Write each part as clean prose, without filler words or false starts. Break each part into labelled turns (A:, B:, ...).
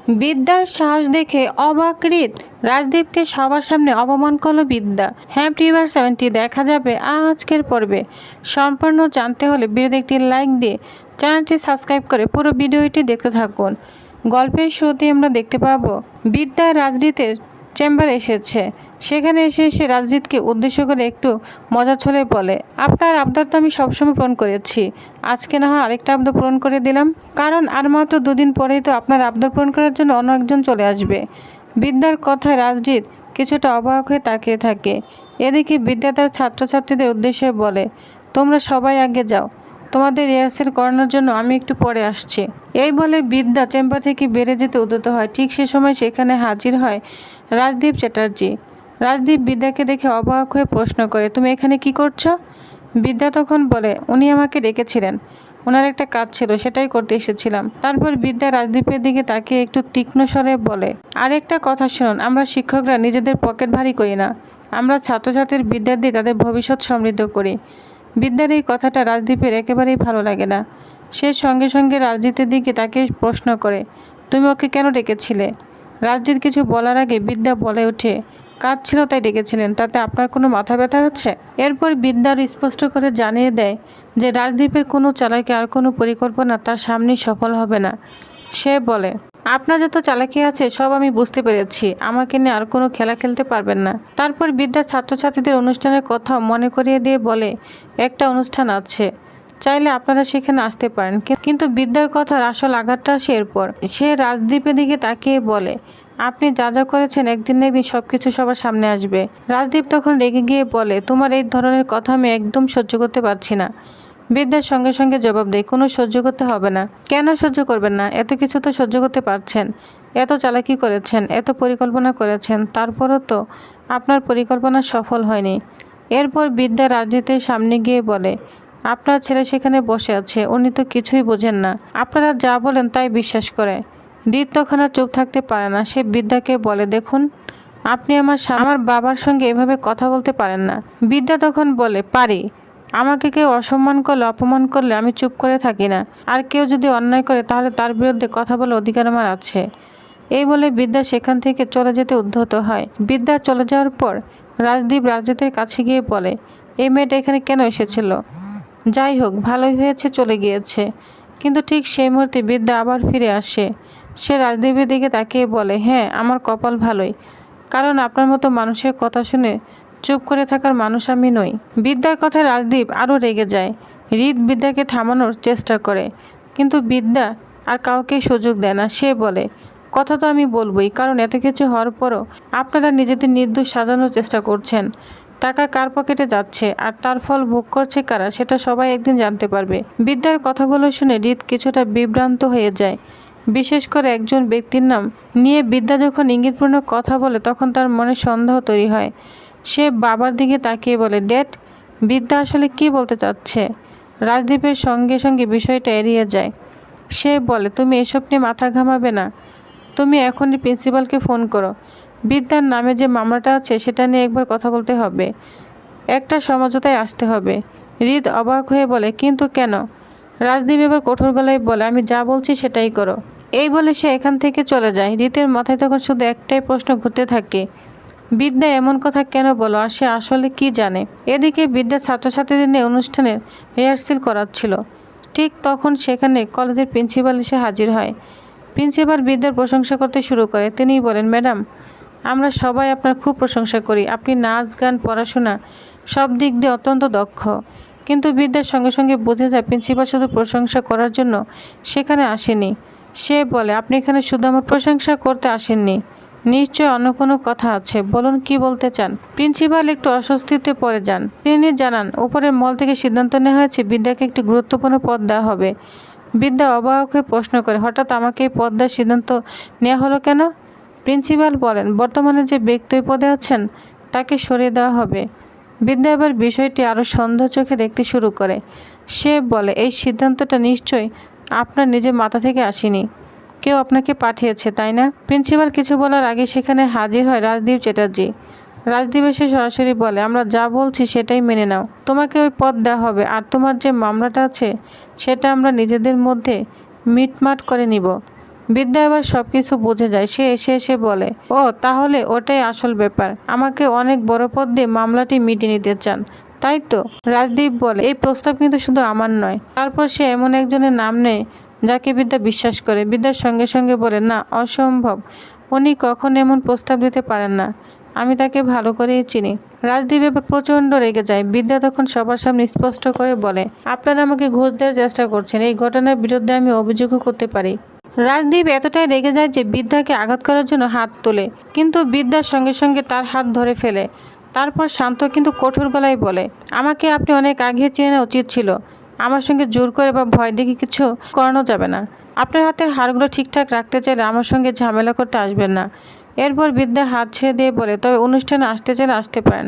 A: বিদ্যার সাহস দেখে অবাক রিত। রাজদীপকে সবার সামনে অপমান করলো বিদ্যা। হ্যাঁ প্রিভার 70 দেখা যাবে আজকের পর্বে। সম্পূর্ণ জানতে হলে ভিডিওতে একটি লাইক দিয়ে চ্যানেলটি সাবস্ক্রাইব করে পুরো ভিডিওটি দেখতে থাকুন। গল্পের শুরুতে আমরা দেখতে পাবো বিদ্যা রাজদীপের চেম্বারে এসেছে। সেখানে এসে রাজদীপকে উদ্দেশ্য করে একটু মজা ছলে বলে, আপনার আবদার তো আমি সবসময় পূরণ করেছি, আজকে না হয় আরেকটা আবদার পূরণ করে দিলাম, কারণ আর মাত্র দুদিন পরেই তো আপনার আবদার পূরণ করার জন্য অন্য একজন চলে আসবে। বিদ্যার কথায় রাজদীপ কিছুটা অবাক হয়ে তাকিয়ে থাকে। এদিকে বিদ্যা তার ছাত্রছাত্রীদের উদ্দেশ্যে বলে, তোমরা সবাই আগে যাও, তোমাদের রিহার্সেল করানোর জন্য আমি একটু পরে আসছি। এই বলে বিদ্যা চেম্বার থেকে বেড়ে যেতে উদ্যত হয়। ঠিক সে সময় সেখানে হাজির হয় রাজদীপ চ্যাটার্জি। রাজদীপ বিদ্যাকে দেখে অবাক হয়ে প্রশ্ন করে, তুমি এখানে কি করছো? বিদ্যা তখন বলে, উনি আমাকে ডেকেছিলেন, ওনার একটা কাজ ছিল, সেটাই করতে এসেছিলাম। তারপর বিদ্যা রাজদীপের দিকে তাকিয়ে একটু তীক্ষ্ণ স্বরে বলে, আরেকটা কথা শুনুন, আমরা শিক্ষকরা নিজেদের পকেট ভারী করি না, আমরা ছাত্রছাত্রীর বিদ্যা দিয়ে তাদের ভবিষ্যৎ সমৃদ্ধ করি। বিদ্যার এই কথাটা রাজদীপের একেবারেই ভালো লাগে না। সে সঙ্গে সঙ্গে রাজদীপের দিকে তাকে প্রশ্ন করে, তুমি ওকে কেন ডেকেছিলে? রাজদীপ কিছু বলার আগে বিদ্যা বলে ওঠে, কাজ ছিল তাই ডেকেছিলেন, তাতে আপনার কোনো মাথা ব্যথা হচ্ছে? এরপর বিদ্যার স্পষ্ট করে জানিয়ে দেয় যে রাজদীপের কোনো চালাকি আর কোনো পরিকল্পনা তার সামনেই সফল হবে না। সে বলে, আপনার যত চালাকি আছে সব আমি বুঝতে পেরেছি, আমাকে নিয়ে আর কোনো খেলা খেলতে পারবেন না। তারপর বিদ্যা ছাত্রছাত্রীদের অনুষ্ঠানের কথা মনে করিয়ে দিয়ে বলে, একটা অনুষ্ঠান আছে, চাইলে আপনারা সেখানে আসতে পারেন। কিন্তু বিদ্যার কথার আসল আঘাতটা আসে এরপর। সে রাজদীপের দিকে তাকিয়ে বলে, আপনি যা যা করেছেন একদিন না একদিন সবকিছু সবার সামনে আসবে। রাজদীপ তখন রেগে গিয়ে বলে, তোমার এই ধরনের কথা আমি একদম সহ্য করতে পারছি না। বিদ্যার সঙ্গে সঙ্গে জবাব দেয়, কোনো সহ্য করতে হবে না। কেন সহ্য করবেন না? এত কিছু তো সহ্য করতে পারছেন, এত চালাকি করেছেন, এত পরিকল্পনা করেছেন, তারপরও তো আপনার পরিকল্পনা সফল হয়নি। এরপর বিদ্যা রাজদীপের সামনে গিয়ে বলে, আপনার ছেলে সেখানে বসে আছে, উনি তো কিছুই বোঝেন না, আপনারা যা বলেন তাই বিশ্বাস করে। রিত তখন আর চুপ থাকতে পারে না। সে বিদ্যাকে বলে, দেখুন, আপনি আমার বাবার সঙ্গে এভাবে কথা বলতে পারেন না। বিদ্যা তখন বলে, পারি, আমাকে কেউ অসম্মান করলে অপমান করলে আমি চুপ করে থাকি না, আর কেউ যদি অন্যায় করে তাহলে তার বিরুদ্ধে কথা বলার অধিকার আমার আছে। এই বলে বিদ্যা সেখান থেকে চলে যেতে উদ্ধত হয়। বিদ্যা চলে যাওয়ার পর রাজদীপ রাজদীপের কাছে গিয়ে বলে, এই মেয়েটা এখানে কেন এসেছিল? যাই হোক, ভালোই হয়েছে চলে গিয়েছে। কিন্তু ঠিক সেই মুহূর্তে বিদ্যা আবার ফিরে আসে। সে রাজদীপের দিকে তাকিয়ে বলে, হ্যাঁ, আমার কপাল ভালোই, কারণ আপনার মতো মানুষের কথা শুনে চুপ করে থাকার মানুষ আমি নই। বিদ্যার কথায় রাজদীপ আরও রেগে যায়। রিত বিদ্যাকে থামানোর চেষ্টা করে, কিন্তু বিদ্যা আর কাউকে সুযোগ দেয় না। সে বলে, কথা তো আমি বলবই, কারণ এত কিছু হওয়ার পরও আপনারা নিজেদের নির্দোষ সাজানোর চেষ্টা করছেন। টাকা কার পকেটে যাচ্ছে আর তার ফল ভোগ করছে কারা, সেটা সবাই একদিন জানতে পারবে। বিদ্যার কথাগুলো শুনে রিত কিছুটা বিভ্রান্ত হয়ে যায়। বিশেষ করে একজন ব্যক্তির নাম নিয়ে বিদ্যা যখন ইঙ্গিতপূর্ণ কথা বলে তখন তার মনে সন্দেহ তৈরি হয়। সে বাবার দিকে তাকিয়ে বলে, ড্যাড, বিদ্যা আসলে কি বলতে চাচ্ছে? রাজদীপের সঙ্গে সঙ্গে বিষয়টা এড়িয়ে যায়। সে বলে, তুমি এসব নিয়ে মাথা ঘামাবে না, তুমি এখনই প্রিন্সিপালকে ফোন করো। বিদ্যার নামে যে মামলাটা আছে সেটা নিয়ে একবার কথা বলতে হবে, একটা সমঝোতায় আসতে হবে। হৃদ অবাক হয়ে বলে, কিন্তু কেন? রাজদীপ এবার কঠোর গলায় বলে, আমি যা বলছি সেটাই করো। এই বলে সে এখান থেকে চলে যায়। হৃদের মাথায় তখন শুধু একটাই প্রশ্ন ঘুরতে থাকে, বিদ্যা এমন কথা কেন বলো, আর সে আসলে কি জানে? এদিকে বিদ্যা ছাত্রছাত্রীদের নিয়ে অনুষ্ঠানের রিহার্সেল করাচ্ছিল। ঠিক তখন সেখানে কলেজের প্রিন্সিপাল এসে হাজির হয়। প্রিন্সিপাল বিদ্যার প্রশংসা করতে শুরু করে। তিনি বলেন, ম্যাডাম, আমরা সবাই আপনার খুব প্রশংসা করি, আপনি নাচ গান পড়াশোনা সব দিক দিয়ে অত্যন্ত দক্ষ। কিন্তু বিদ্যার সঙ্গে সঙ্গে বুঝে যায় প্রিন্সিপাল শুধু প্রশংসা করার জন্য সেখানে আসেনি। সে বলে, আপনি এখানে শুধু আমার প্রশংসা করতে আসেননি, নিশ্চয় অন্য কোনো কথা আছে, বলুন কি বলতে চান? প্রিন্সিপাল একটু অস্বস্তিতে পড়ে যান। তিনি জানান, উপরের মহল থেকে সিদ্ধান্ত নেওয়া হয়েছে বিদ্যাকে একটি গুরুত্বপূর্ণ পদ দেওয়া হবে। বিদ্যা অবাক হয়ে প্রশ্ন করে, হঠাৎ আমাকে এই পদ দেওয়ার সিদ্ধান্ত নেওয়া হলো কেন? প্রিন্সিপাল বলেন, বর্তমানে যে ব্যক্তি ওই পদে আছেন তাকে সরিয়ে দেওয়া হবে। বিদ্যা এবার বিষয়টি আরও সন্দেহ চোখে দেখতে শুরু করে। সে বলে, এই সিদ্ধান্তটা নিশ্চয়ই আপনার নিজের মাথা থেকে আসেনি, কেউ আপনাকে পাঠিয়েছে, তাই না? প্রিন্সিপাল কিছু বলার আগে সেখানে হাজির হয় রাজদীপ চ্যাটার্জি। রাজদীপ এসে সরাসরি বলে, আমরা যা বলছি সেটাই মেনে নাও, তোমাকে ওই পদ দেওয়া হবে, আর তোমার যে মামলাটা আছে সেটা আমরা নিজেদের মধ্যে মিটমাট করে নিব। বিদ্যা এবার সবকিছু বুঝে যায়। সে এসে বলে, ও তাহলে ওটাই আসল ব্যাপার, আমাকে অনেক বড় পদ দিয়ে মামলাটি মিটিয়ে নিতে চান, তাই তো? রাজদীপ বলে, এই প্রস্তাব কিন্তু শুধু আমার নয়। তারপর সে এমন একজনের নাম নেয় যাকে বিদ্যা বিশ্বাস করে। বিদ্যার সঙ্গে সঙ্গে বলে, না, অসম্ভব, উনি কখন এমন প্রস্তাব দিতে পারেন না, আমি তাকে ভালো করেই চিনি। রাজদীপ এবার প্রচণ্ড রেগে যায়। বিদ্যা তখন সবার সামনে স্পষ্ট করে বলে, আপনারা আমাকে ঘুষ দেওয়ার চেষ্টা করছেন, এই ঘটনার বিরুদ্ধে আমি অভিযোগও করতে পারি। রাজদীপ এতটাই রেগে যায় যে বিদ্যাকে আঘাত করার জন্য হাত তোলে, কিন্তু বিদ্যার সঙ্গে সঙ্গে তার হাত ধরে ফেলে। তারপর শান্ত কিন্তু কঠোর গলায় বলে, আমাকে আপনি অনেক আগে চেনা উচিত ছিল, আমার সঙ্গে জোর করে বা ভয় দেখে কিছু করানো যাবে না। আপনার হাতের হাড়গুলো ঠিকঠাক রাখতে চাইলে আমার সঙ্গে ঝামেলা করতে আসবেন না। এরপর বিদ্যা হাত ছেড়ে দিয়ে বলে, তবে অনুষ্ঠানে আসতে চাইলে আসতে পারেন,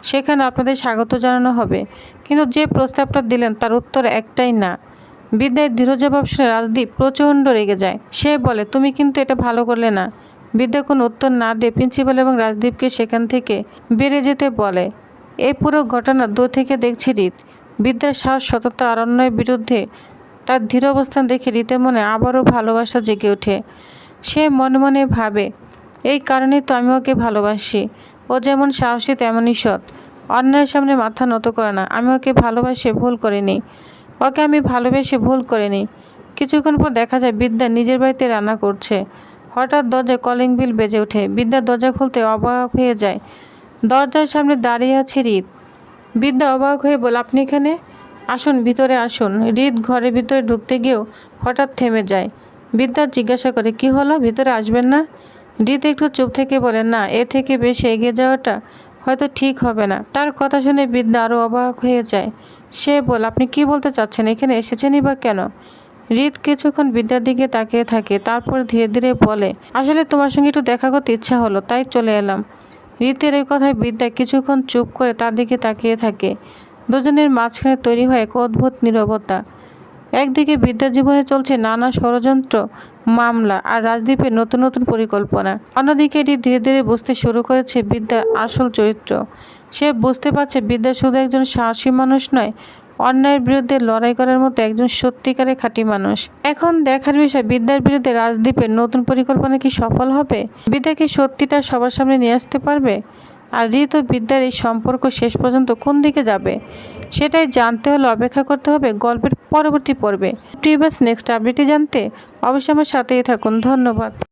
A: সেখানে আপনাদের স্বাগত জানানো হবে, কিন্তু যে প্রস্তাবটা দিলেন তার উত্তর একটাই না। বিদ্যার দৃঢ় জবাব শুনে রাজদীপ প্রচণ্ড রেগে যায়। সে বলে, তুমি কিন্তু এটা ভালো করলে না। বিদ্যা কোনো উত্তর না দিয়ে প্রিন্সিপাল এবং রাজদীপকে সেখান থেকে বেরিয়ে যেতে বলে। এই পুরো ঘটনা দূর থেকে দেখছে রিত। বিদ্যার সাহস, সততা আর অন্যায়ের বিরুদ্ধে তার দৃঢ় অবস্থান দেখে রিতের মনে আবারও ভালোবাসা জেগে ওঠে। সে মনে মনে ভাবে, এই কারণেই তো আমি ওকে ভালোবাসি, ও যেমন সাহসী তেমনই সৎ, অন্যায়ের সামনে মাথা নত করে না। আমি ওকে ভালোবাসে ভুল করিনি, ওকে আমি ভালোবেসে ভুল করিনি। কিছুক্ষণ পর দেখা যায় বিদ্যা নিজের বাড়িতে রান্না করছে। হঠাৎ দরজায় কলিং বেল বেজে ওঠে। বিদ্যা দরজা খুলতে অবাক হয়ে যায়। দরজার সামনে দাঁড়িয়ে আছে রিত। বিদ্যা অবাক হয়ে বলে, আপনি এখানে? আসুন, ভিতরে আসুন। রিত ঘরের ভিতরে ঢুকতে গিয়েও হঠাৎ থেমে যায়। বিদ্যা জিজ্ঞাসা করে, কি হলো, ভিতরে আসবেন না? রিত একটু চুপ থেকে বলে, না, এর থেকে বেশি এগিয়ে যাওয়াটা হয়তো ঠিক হবে না। তার কথা শুনে বিদ্যা আরও অবাক হয়ে যায়। সে বলে, আপনি কি বলতে চাচ্ছেন, এখানে এসেছেনই বা কেন? রিত কিছুক্ষণ বিদ্যার দিকে তাকিয়ে থাকে, তারপর ধীরে ধীরে বলে, আসলে তোমার সঙ্গে একটু দেখা করতে ইচ্ছা হলো, তাই চলে এলাম। রিতের এই কথায় বিদ্যা কিছুক্ষণ চুপ করে তার দিকে তাকিয়ে থাকে। দুজনের মাঝখানে তৈরি হয় এক অদ্ভুত নীরবতা। একদিকে বিদ্যার জীবনে চলছে নানা ষড়যন্ত্র, মামলা আর রাজদীপের নতুন নতুন পরিকল্পনা। অন্যদিকে রিত ধীরে ধীরে বুঝতে শুরু করেছে বিদ্যার আসল চরিত্র। সে বুঝতে পারছে বিদ্যা শুধু একজন সাহসী মানুষ নয়, অন্যায়ের বিরুদ্ধে লড়াই করার মতো একজন সত্যিকারের খাঁটি মানুষ। এখন দেখার বিষয়, বিদ্যার বিরুদ্ধে রাজদীপের নতুন পরিকল্পনা কি সফল হবে? বিদ্যা কি সত্যিটা সবার সামনে নিয়ে আসতে পারবে? আর রিত ও বিদ্যার এই সম্পর্ক শেষ পর্যন্ত কোন দিকে যাবে, সেটাই জানতে হলে অপেক্ষা করতে হবে গল্পের পরবর্তী পর্বে। নেক্সট আপডেটটি জানতে অবশ্যই আমার সাথেই থাকুন। ধন্যবাদ।